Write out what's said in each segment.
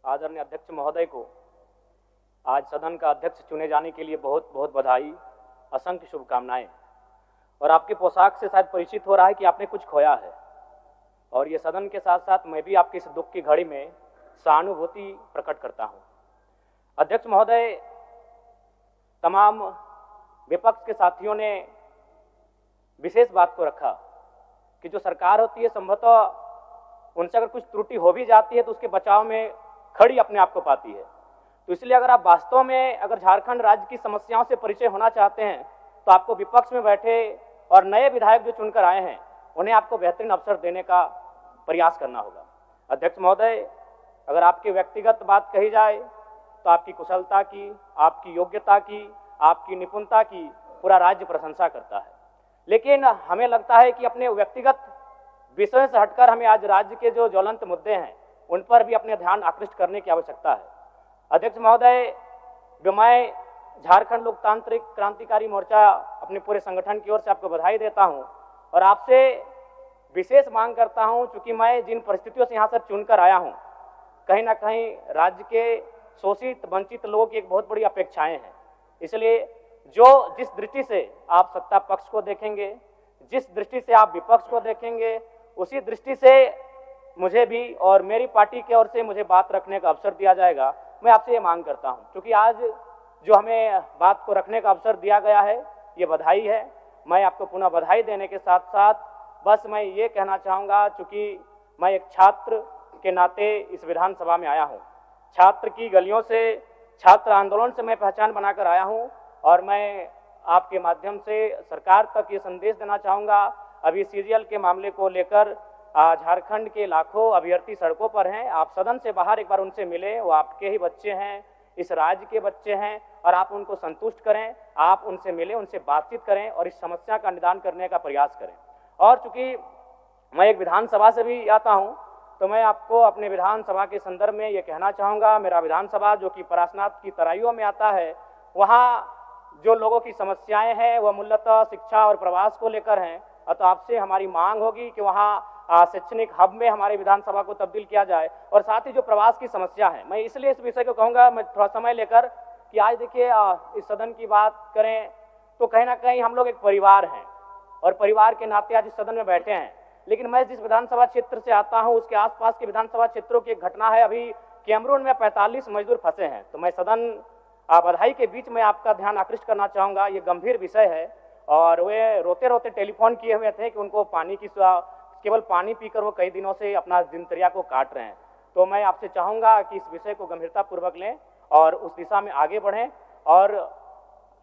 आदरणीय अध्यक्ष महोदय को आज सदन का अध्यक्ष चुने जाने के लिए बहुत बहुत बधाई, असंख्य शुभकामनाएं। और आपके पोशाक से शायद परिचित हो रहा है कि आपने कुछ खोया है, और ये सदन के साथ साथ मैं भी आपके इस दुख की घड़ी में सहानुभूति प्रकट करता हूं। अध्यक्ष महोदय, तमाम विपक्ष के साथियों ने विशेष बात को रखा कि जो सरकार होती है संभवतः उनसे अगर कुछ त्रुटि हो भी जाती है तो उसके बचाव में खड़ी अपने आप को पाती है। तो इसलिए अगर आप वास्तव में अगर झारखंड राज्य की समस्याओं से परिचय होना चाहते हैं तो आपको विपक्ष में बैठे और नए विधायक जो चुनकर आए हैं उन्हें आपको बेहतरीन अवसर देने का प्रयास करना होगा। अध्यक्ष महोदय, अगर आपकी व्यक्तिगत बात कही जाए तो आपकी कुशलता की, आपकी योग्यता की, आपकी निपुणता की पूरा राज्य प्रशंसा करता है, लेकिन हमें लगता है कि अपने व्यक्तिगत विषय से हटकर हमें आज राज्य के जो ज्वलंत मुद्दे हैं उन पर भी अपने ध्यान आकृष्ट करने की आवश्यकता है। अध्यक्ष महोदय, मैं झारखंड लोकतांत्रिक क्रांतिकारी मोर्चा अपने पूरे संगठन की ओर से आपको बधाई देता हूं और आपसे विशेष मांग करता हूं, चूंकि मैं जिन परिस्थितियों से यहाँ से चुनकर आया हूं, कहीं ना कहीं राज्य के शोषित वंचित लोगों की एक बहुत बड़ी अपेक्षाएं हैं। इसलिए जिस दृष्टि से आप सत्ता पक्ष को देखेंगे, जिस दृष्टि से आप विपक्ष को देखेंगे, उसी दृष्टि से मुझे भी और मेरी पार्टी की ओर से मुझे बात रखने का अवसर दिया जाएगा। मैं आपसे ये मांग करता हूं, क्योंकि आज जो हमें बात को रखने का अवसर दिया गया है ये बधाई है। मैं आपको पुनः बधाई देने के साथ साथ बस मैं ये कहना चाहूँगा, चूँकि मैं एक छात्र के नाते इस विधानसभा में आया हूँ, छात्र की गलियों से, छात्र आंदोलन से मैं पहचान बनाकर आया हूँ, और मैं आपके माध्यम से सरकार तक ये संदेश देना चाहूँगा। अभी सीरियल के मामले को लेकर झारखंड के लाखों अभ्यर्थी सड़कों पर हैं। आप सदन से बाहर एक बार उनसे मिलें, वो आपके ही बच्चे हैं, इस राज्य के बच्चे हैं, और आप उनको संतुष्ट करें, आप उनसे मिलें, उनसे बातचीत करें और इस समस्या का निदान करने का प्रयास करें। और चूंकि मैं एक विधानसभा से भी आता हूं, तो मैं आपको अपने विधानसभा के संदर्भ में ये कहना चाहूँगा, मेरा विधानसभा जो कि परासनाथ की तराइयों में आता है, वहाँ जो लोगों की समस्याएं हैं वह मूलतः शिक्षा और प्रवास को लेकर हैं। तो आपसे हमारी मांग होगी कि वहाँ शैक्षणिक हब में हमारे विधानसभा को तब्दील किया जाए, और साथ ही जो प्रवास की समस्या है, मैं इसलिए इस विषय को कहूँगा, मैं थोड़ा समय लेकर, कि आज देखिए इस सदन की बात करें तो कहीं ना कहीं हम लोग एक परिवार हैं और परिवार के नाते आज इस सदन में बैठे हैं। लेकिन मैं जिस विधानसभा क्षेत्र से आता हूं उसके आसपास के विधानसभा क्षेत्रों की एक घटना है। अभी कैमरून में 45 मजदूर फंसे हैं, तो मैं सदन बधाई के बीच में आपका ध्यान आकृष्ट करना चाहूँगा। ये गंभीर विषय है और वे रोते रोते टेलीफोन किए हुए थे कि उनको पानी की, केवल पानी पीकर वो कई दिनों से अपना दिनचर्या को काट रहे हैं। तो मैं आपसे चाहूँगा कि इस विषय को गंभीरतापूर्वक लें और उस दिशा में आगे बढ़ें, और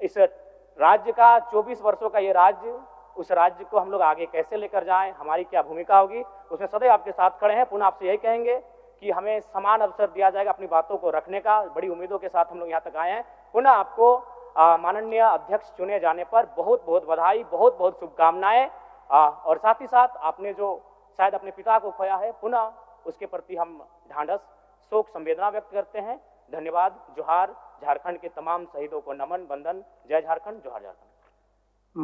इस राज्य का 24 वर्षों का ये राज्य, उस राज्य को हम लोग आगे कैसे लेकर जाएं, हमारी क्या भूमिका होगी, उसमें सदैव आपके साथ खड़े हैं। पुनः आपसे यही कहेंगे कि हमें समान अवसर दिया जाएगा अपनी बातों को रखने का। बड़ी उम्मीदों के साथ हम लोग यहाँ तक आए हैं। पुनः आपको माननीय अध्यक्ष चुने जाने पर बहुत बहुत बधाई, बहुत बहुत शुभकामनाएं, और साथ ही साथ आपने जो शायद अपने पिता को खोया है, पुनः उसके प्रति हम ढांढस, शोक, संवेदना व्यक्त करते हैं। धन्यवाद। जोहार। झारखंड के तमाम शहीदों को नमन, वंदन। जय झारखंड, जोहार झारखंड।